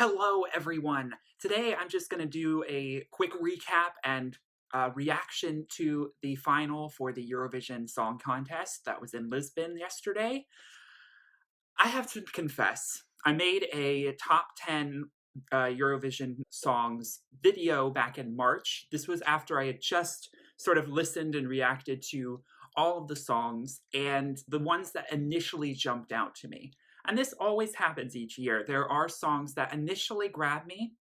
Hello, everyone. Today, I'm just going to do a quick recap and reaction to the final for the Eurovision Song Contest that was in Lisbon yesterday. I have to confess, I made a top 10 Eurovision songs video back in March. This was after I had just sort of listened and reacted to all of the songs and the ones that initially jumped out to me. And this always happens each year. There are songs that initially grab me,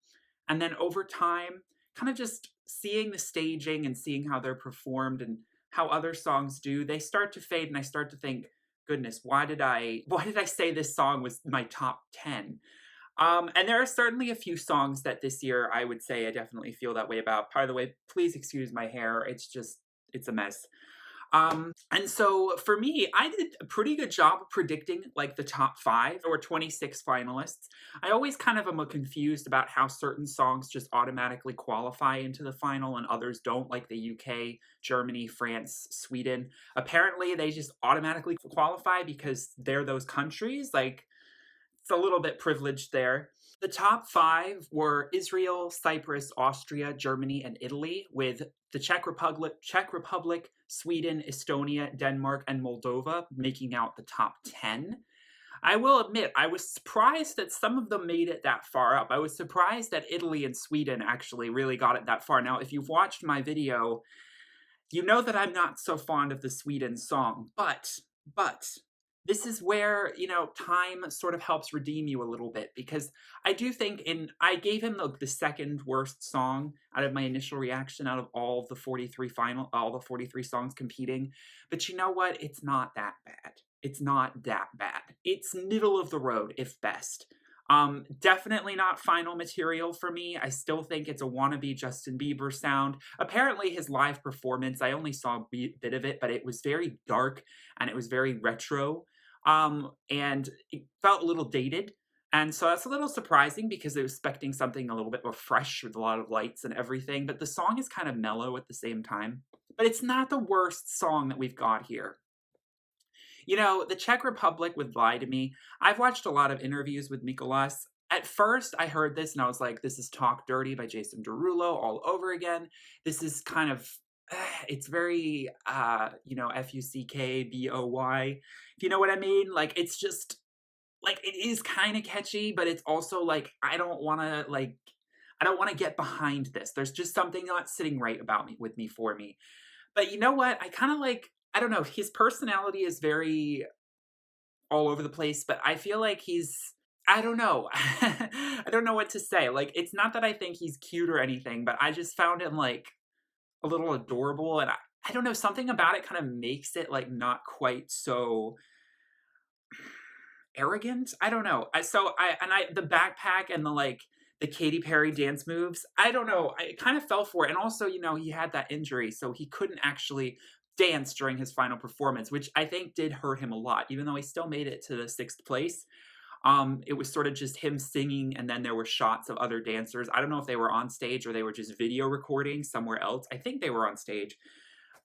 and then over time, kind of just seeing the staging and seeing how they're performed and how other songs do, they start to fade and I start to think, goodness, why did I say this song was my top 10? And there are certainly a few songs that this year I would say I definitely feel that way about. By the way, please excuse my hair. It's a mess. And so for me, I did a pretty good job of predicting like the top 5 or 26 finalists. I always kind of am confused about how certain songs just automatically qualify into the final and others don't, like the UK, Germany, France, Sweden. Apparently, they just automatically qualify because they're those countries. Like, it's a little bit privileged there. The top 5 were Israel, Cyprus, Austria, Germany, and Italy, with the Czech Republic, Sweden, Estonia, Denmark, and Moldova making out the top 10. I will admit, I was surprised that some of them made it that far up. I was surprised that Italy and Sweden actually really got it that far. Now, if you've watched my video, you know that I'm not so fond of the Sweden song, but this is where, time sort of helps redeem you a little bit because I do think I gave him the second worst song out of my initial reaction out of all the 43 songs competing. But you know what? It's not that bad. It's not that bad. It's middle of the road, if best. Definitely not final material for me. I still think it's a wannabe Justin Bieber sound. Apparently his live performance, I only saw a bit of it, but it was very dark and it was very retro. And it felt a little dated. And so that's a little surprising because I was expecting something a little bit more fresh with a lot of lights and everything, but the song is kind of mellow at the same time. But it's not the worst song that we've got here. The Czech Republic would lie to me. I've watched a lot of interviews with Mikolas. At first, I heard this and I was like, this is Talk Dirty by Jason Derulo all over again. This is kind of, it's very, Fuckboy, if you know what I mean. Like, it's just, like, it is kind of catchy, but it's also like, I don't want to get behind this. There's just something not sitting right with me for me. But you know what? I kind of like, I don't know, his personality is very all over the place, but I feel like I don't know. I don't know what to say. Like, it's not that I think he's cute or anything, but I just found him like a little adorable. And I don't know, something about it kind of makes it like not quite so arrogant. I don't know. The backpack and the Katy Perry dance moves, I don't know. I kind of fell for it. And also, he had that injury, so he couldn't actually dance during his final performance, which I think did hurt him a lot, even though he still made it to the 6th place. It was sort of just him singing, and then there were shots of other dancers. I don't know if they were on stage or they were just video recording somewhere else. I think they were on stage.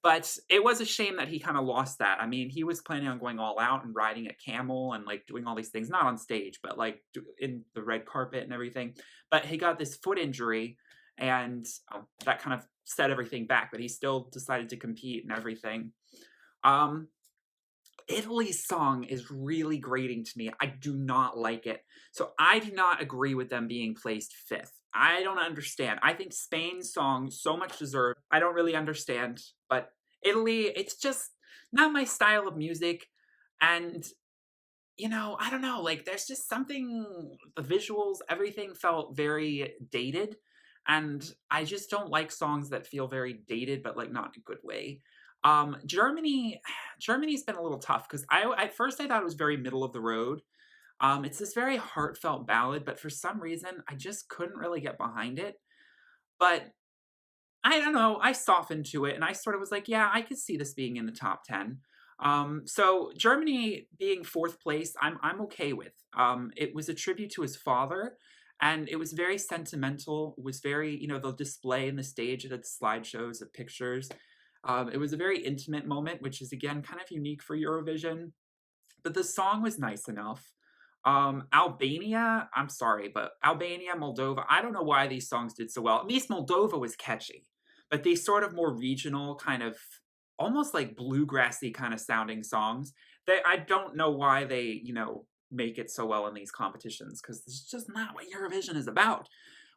But it was a shame that he kind of lost that. I mean, he was planning on going all out and riding a camel and like doing all these things, not on stage, but like in the red carpet and everything. But he got this foot injury, and that kind of set everything back. But he still decided to compete and everything. Italy's song is really grating to me. I do not like it. So I do not agree with them being placed 5th. I don't understand. I think Spain's song so much deserved. I don't really understand. But Italy, it's just not my style of music. And, I don't know. Like, there's just something, the visuals, everything felt very dated. And I just don't like songs that feel very dated, but like not in a good way. Germany's been a little tough because at first I thought it was very middle of the road. It's this very heartfelt ballad, but for some reason I just couldn't really get behind it. But I don't know, I softened to it and I sort of was like, yeah, I could see this being in the top 10. So Germany being 4th place, I'm okay with. It was a tribute to his father. And it was very sentimental. It was very, the display in the stage, the slideshows of pictures. It was a very intimate moment, which is, again, kind of unique for Eurovision. But the song was nice enough. Albania, I'm sorry, but Albania, Moldova, I don't know why these songs did so well. At least Moldova was catchy. But these sort of more regional kind of almost like bluegrassy kind of sounding songs, I don't know why they, make it so well in these competitions because it's just not what Eurovision is about.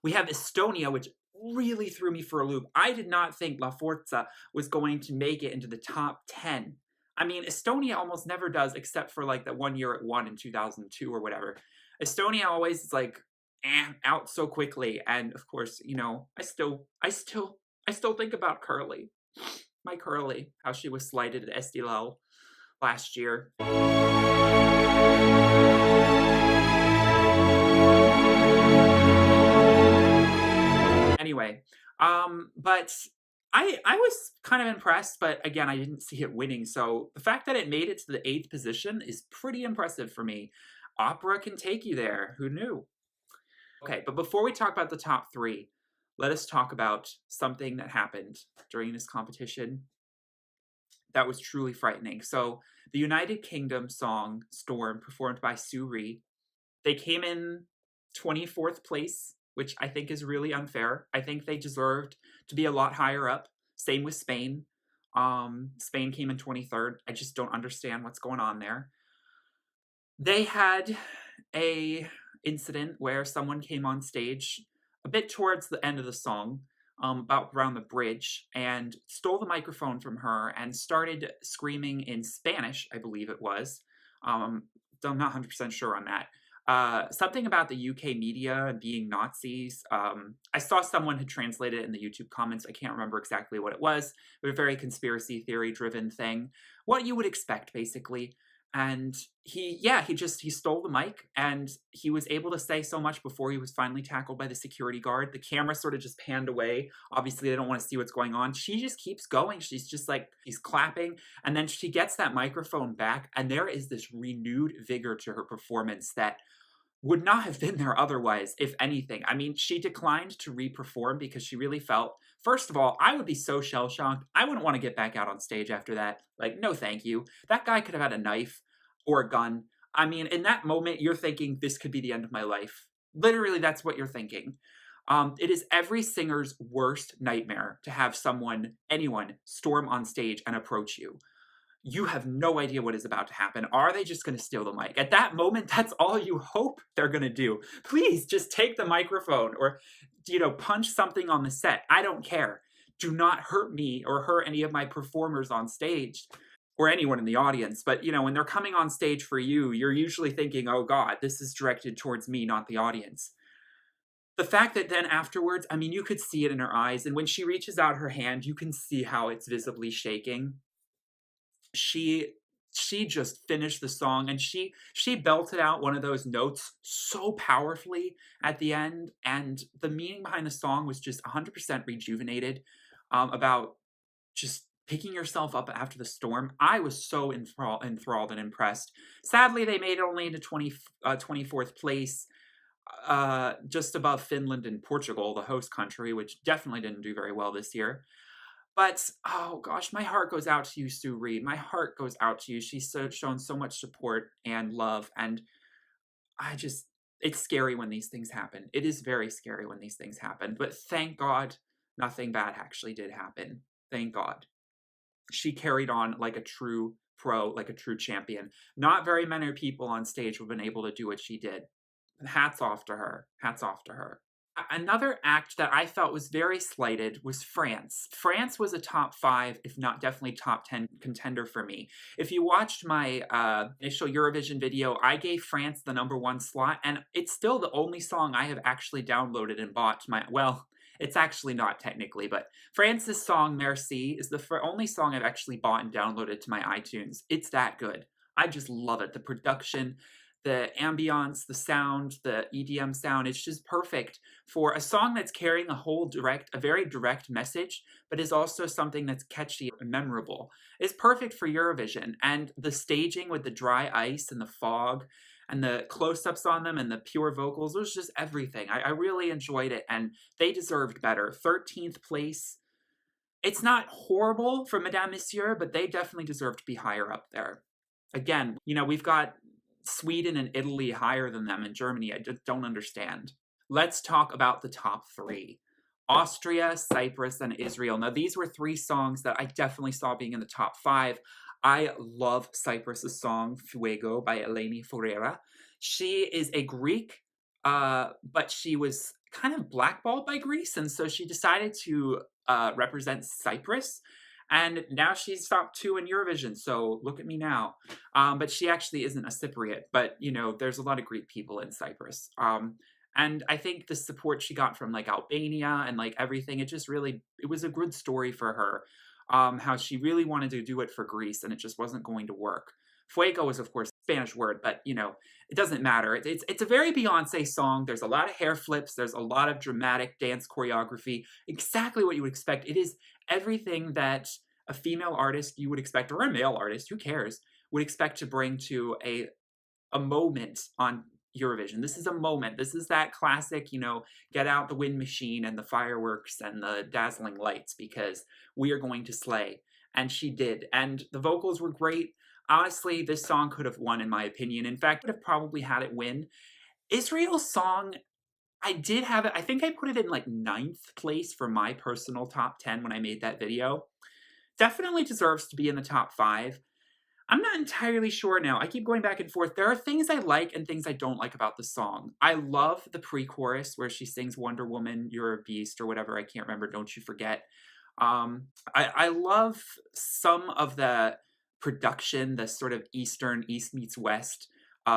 We have Estonia, which really threw me for a loop. I did not think La Forza was going to make it into the top 10. I mean, Estonia almost never does, except for like that one year it won in 2002 or whatever. Estonia always is like out so quickly, and of course, I still think about Curly, my Curly, how she was slighted at Estilal last year. Anyway, but I was kind of impressed, but again, I didn't see it winning. So the fact that it made it to the 8th position is pretty impressive for me. Opera can take you there. Who knew? Okay, but before we talk about the top 3, let us talk about something that happened during this competition that was truly frightening. So the United Kingdom song Storm, performed by Suri, they came in 24th place, which I think is really unfair. I think they deserved to be a lot higher up. Same with Spain. Spain came in 23rd. I just don't understand what's going on there. They had a incident where someone came on stage a bit towards the end of the song, about around the bridge, and stole the microphone from her and started screaming in Spanish, I believe it was. I'm not 100% sure on that. Something about the UK media and being Nazis. I saw someone had translated it in the YouTube comments. I can't remember exactly what it was, but a very conspiracy theory driven thing. What you would expect, basically. And he stole the mic, and he was able to say so much before he was finally tackled by the security guard. The camera sort of just panned away. Obviously, they don't want to see what's going on. She just keeps going. She's just like, he's clapping, and then she gets that microphone back, and there is this renewed vigor to her performance that would not have been there otherwise, if anything. I mean, she declined to re-perform because she really felt, first of all, I would be so shell-shocked. I wouldn't want to get back out on stage after that. Like, no thank you. That guy could have had a knife or a gun. I mean, in that moment, you're thinking, this could be the end of my life. Literally, that's what you're thinking. It is every singer's worst nightmare to have anyone, storm on stage and approach you. You have no idea what is about to happen. Are they just going to steal the mic? At that moment, that's all you hope they're going to do. Please just take the microphone or, punch something on the set. I don't care. Do not hurt me or hurt any of my performers on stage or anyone in the audience. But, when they're coming on stage for you, you're usually thinking, oh God, this is directed towards me, not the audience. The fact that then afterwards, I mean, you could see it in her eyes. And when she reaches out her hand, you can see how it's visibly shaking. She just finished the song, and she belted out one of those notes so powerfully at the end, and the meaning behind the song was just 100% rejuvenated, about just picking yourself up after the storm. I was so enthralled and impressed. Sadly, they made it only into 24th place, just above Finland and Portugal, the host country, which definitely didn't do very well this year. But, oh gosh, my heart goes out to you, Suri. My heart goes out to you. She's shown so much support and love, and it's scary when these things happen. It is very scary when these things happen, but thank God nothing bad actually did happen. Thank God. She carried on like a true pro, like a true champion. Not very many people on stage have been able to do what she did. Hats off to her. Hats off to her. Another act that I felt was very slighted was France. France was a top 5, if not definitely top 10 contender for me. If you watched my initial Eurovision video, I gave France the #1 slot, and it's still the only song I have actually downloaded and bought it's actually not technically, but France's song Merci is the only song I've actually bought and downloaded to my iTunes. It's that good. I just love it. The production, the ambiance, the sound, the EDM sound, it's just perfect for a song that's carrying a very direct message, but is also something that's catchy and memorable. It's perfect for Eurovision, and the staging with the dry ice and the fog and the close-ups on them and the pure vocals, it was just everything. I really enjoyed it, and they deserved better. 13th place. It's not horrible for Madame Monsieur, but they definitely deserve to be higher up there. Again, we've got Sweden and Italy higher than them, and Germany. I just don't understand. Let's talk about the top three. Austria, Cyprus, and Israel. Now, these were three songs that I definitely saw being in the top five. I love Cyprus's song Fuego by Eleni Foureira. She is a Greek, but she was kind of blackballed by Greece, and so she decided to represent Cyprus. And now she's top two in Eurovision, so look at me now. But she actually isn't a Cypriot, but you know, there's a lot of Greek people in Cyprus. And I think the support she got from like Albania and like everything, it was a good story for her. How she really wanted to do it for Greece and it just wasn't going to work. Fuego is of course a Spanish word, but you know, it doesn't matter. It's a very Beyonce song. There's a lot of hair flips. There's a lot of dramatic dance choreography. Exactly what you would expect. It is everything that a female artist you would expect, or a male artist, who cares, would expect to bring to a moment on Eurovision. This is a moment. This is that classic, you know, get out the wind machine and the fireworks and the dazzling lights because we are going to slay. And she did. And the vocals were great. Honestly, this song could have won, in my opinion. In fact, would have probably had it win. Israel's song, I did have it. I think I put it in like 9th place for my personal top 10 when I made that video. Definitely deserves to be in the top 5. I'm not entirely sure now. I keep going back and forth. There are things I like and things I don't like about the song. I love the pre-chorus where she sings Wonder Woman, You're a Beast, or whatever. I can't remember. Don't you forget. I love some of the production, the sort of East meets West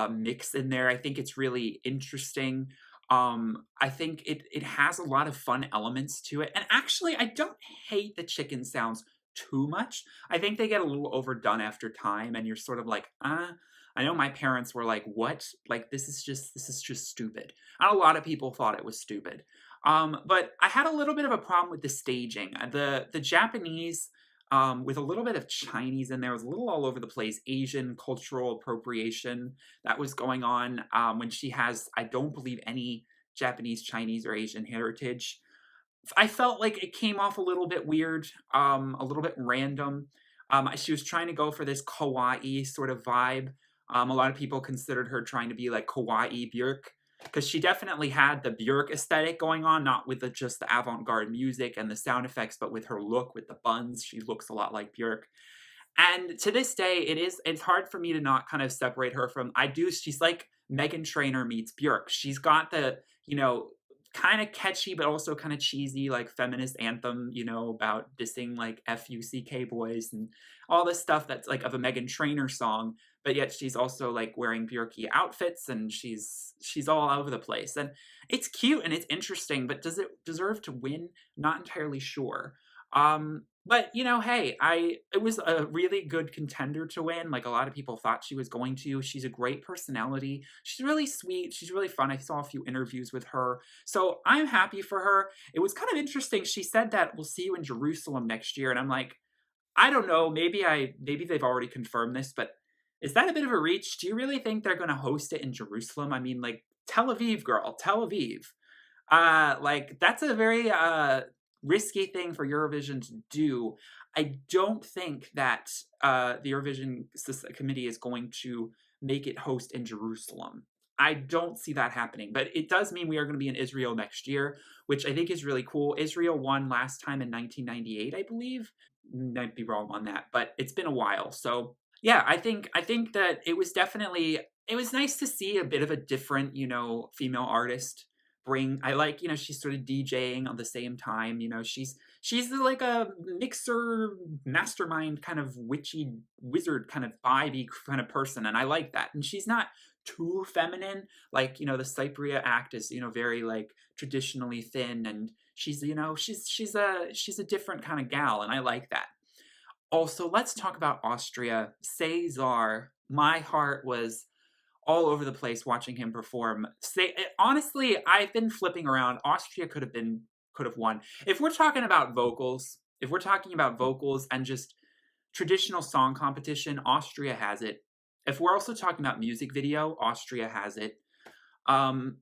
mix in there. I think it's really interesting. I think it has a lot of fun elements to it. And actually, I don't hate the chicken sounds too much. I think they get a little overdone after time, and you're sort of like, I know my parents were like, what? Like, this is just stupid. And a lot of people thought it was stupid. But I had a little bit of a problem with the staging. The Japanese, with a little bit of Chinese in there, was a little all over the place. Asian cultural appropriation that was going on when she has, I don't believe, any Japanese, Chinese, or Asian heritage. I felt like it came off a little bit weird, a little bit random. She was trying to go for this kawaii sort of vibe. A lot of people considered her trying to be like kawaii Björk, because she definitely had the Björk aesthetic going on, not with just the avant-garde music and the sound effects, but with her look, with the buns. She looks a lot like Björk. And to this day, it's hard for me to not kind of separate her from, she's like Meghan Trainor meets Björk. She's got the, you know, kind of catchy but also kind of cheesy like feminist anthem, you know, about dissing like FUCK boys and all this stuff that's like of a Meghan Trainor song, but yet she's also like wearing Björky outfits and she's all over the place. And it's cute and it's interesting, but does it deserve to win? Not entirely sure. But you know, hey, it was a really good contender to win. Like a lot of people thought she was going to. She's a great personality. She's really sweet. She's really fun. I saw a few interviews with her. So I'm happy for her. It was kind of interesting. She said that we'll see you in Jerusalem next year. And I'm like, I don't know. Maybe they've already confirmed this, but is that a bit of a reach? Do you really think they're going to host it in Jerusalem? I mean, like, Tel Aviv, girl, Tel Aviv. Like, that's a very risky thing for Eurovision to do. I don't think that the Eurovision committee is going to make it host in Jerusalem. I don't see that happening, but it does mean we are going to be in Israel next year, which I think is really cool. Israel won last time in 1998, I believe. Might be wrong on that, but it's been a while. So yeah, I think that it was nice to see a bit of a different, you know, female artist I like, you know, she's sort of DJing at the same time, you know, she's like a mixer mastermind kind of witchy wizard kind of vibey kind of person, and I like that. And she's not too feminine, like, you know, the Cypria act is, you know, very like traditionally thin, and she's, you know, she's a different kind of gal, and I like that. Also, let's talk about Austria. Cesar, my heart was all over the place watching him perform. Honestly, I've been flipping around. Austria could have won. If we're talking about vocals, and just traditional song competition, Austria has it. If we're also talking about music video, Austria has it. The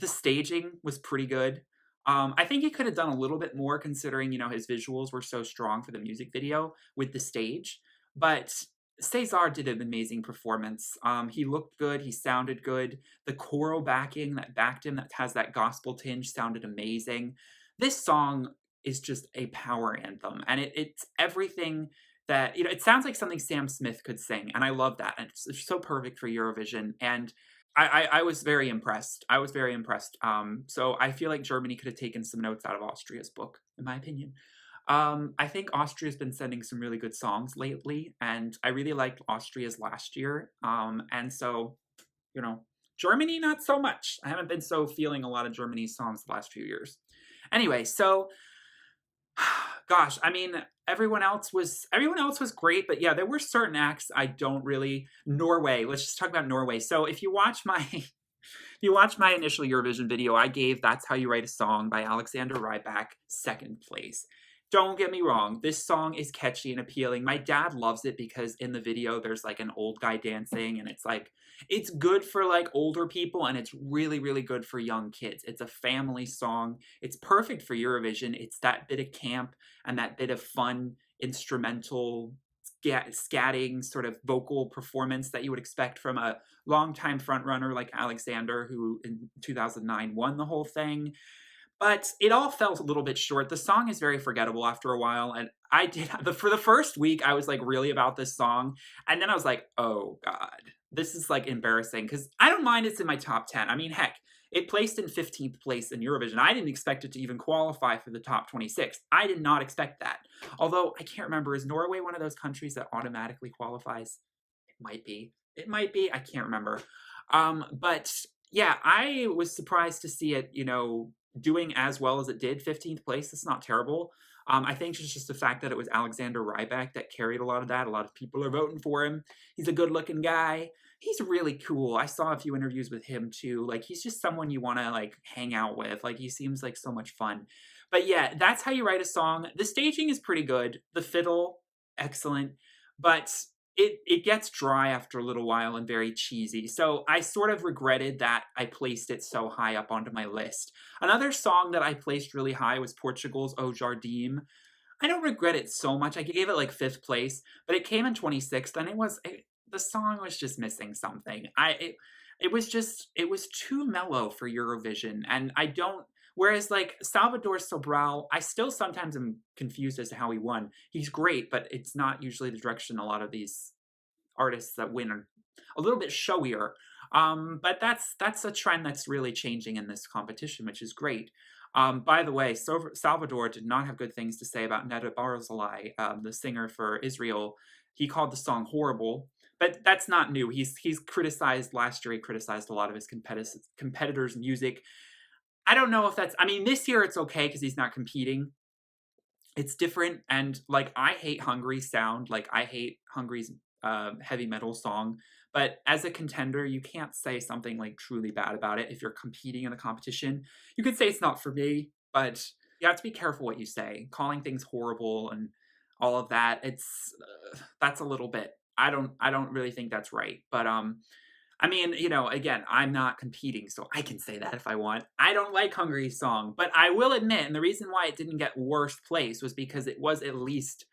staging was pretty good. I think he could have done a little bit more considering, you know, his visuals were so strong for the music video with the stage. But Cesar did an amazing performance. He looked good, he sounded good. The choral backing that backed him, that has that gospel tinge, sounded amazing. This song is just a power anthem, and it's everything that, it sounds like something Sam Smith could sing, and I love that. And it's so perfect for Eurovision. And I was very impressed. I was very impressed. So I feel like Germany could have taken some notes out of Austria's book, in my opinion. I think Austria's been sending some really good songs lately, and I really liked Austria's last year. And so, you know, Germany, not so much. I haven't been so feeling a lot of Germany's songs the last few years. Anyway, so gosh, I mean, everyone else was great, but yeah, there were certain acts I don't really. Norway. Let's just talk about Norway. So if you watch my if you watch my initial Eurovision video, I gave "That's How You Write a Song" by Alexander Rybak second place. Don't get me wrong, this song is catchy and appealing. My dad loves it because in the video there's like an old guy dancing, and it's like it's good for like older people, and it's really, really good for young kids. It's a family song. It's perfect for Eurovision. It's that bit of camp and that bit of fun instrumental scatting sort of vocal performance that you would expect from a longtime frontrunner like Alexander, who in 2009 won the whole thing. But it all felt a little bit short. The song is very forgettable after a while, and I did for the first week I was like really about this song, and then I was like, "Oh god. This is like embarrassing," cuz I don't mind it's in my top 10. I mean, heck, it placed in 15th place in Eurovision. I didn't expect it to even qualify for the top 26. I did not expect that. Although I can't remember, is Norway one of those countries that automatically qualifies? It might be. It might be. I can't remember. But yeah, I was surprised to see it, doing as well as it did. 15th place, that's not terrible. I think it's just the fact that it was Alexander Rybak that carried a lot of that. A lot of people are voting for him. He's a good looking guy. He's really cool. I saw a few interviews with him too. Like, he's just someone you want to like hang out with. Like, he seems like so much fun. But yeah, That's How You Write a Song. The staging is pretty good. The fiddle, excellent. But it gets dry after a little while and very cheesy. So I sort of regretted that I placed it so high up onto my list. Another song that I placed really high was Portugal's O Jardim. I don't regret it so much. I gave it like 5th place, but it came in 26th, and the song was just missing something. It was too mellow for Eurovision, and I don't. Whereas like Salvador Sobral, I still sometimes am confused as to how he won. He's great, but it's not usually the direction a lot of these artists that win are a little bit showier. But that's a trend that's really changing in this competition, which is great. By the way, Salvador did not have good things to say about Neda Barzilai, the singer for Israel. He called the song horrible, but that's not new. He's criticized last year. He criticized a lot of his competitors' music. I don't know if that's. I mean, this year it's okay because he's not competing. It's different, and like I hate Hungary's sound. Like I hate Hungary's heavy metal song. But as a contender, you can't say something like truly bad about it if you're competing in the competition. You could say it's not for me, but you have to be careful what you say. Calling things horrible and all of that, that's a little bit. I don't really think that's right. But I mean, again, I'm not competing, so I can say that if I want. I don't like Hungary's song, but I will admit, and the reason why it didn't get worst place was because it was at least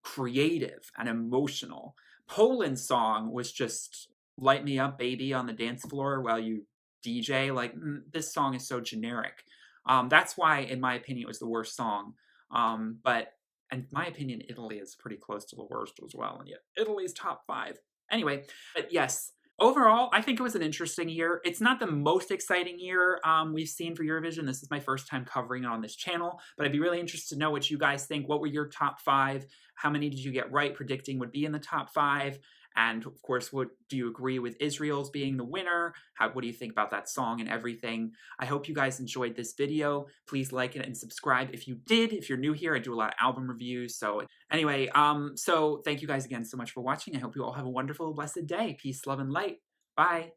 creative and emotional. Poland's song was just light me up, baby, on the dance floor while you DJ. Like, this song is so generic. That's why, in my opinion, it was the worst song. But in my opinion, Italy is pretty close to the worst as well. And yet, Italy's top 5. Anyway, but yes, overall, I think it was an interesting year. It's not the most exciting year we've seen for Eurovision. This is my first time covering it on this channel, but I'd be really interested to know what you guys think. What were your top 5? How many did you get right predicting would be in the top 5? And of course, what do you agree with Israel's being the winner? What do you think about that song and everything? I hope you guys enjoyed this video. Please like it and subscribe if you did. If you're new here, I do a lot of album reviews. So anyway, so thank you guys again so much for watching. I hope you all have a wonderful, blessed day. Peace, love, and light. Bye.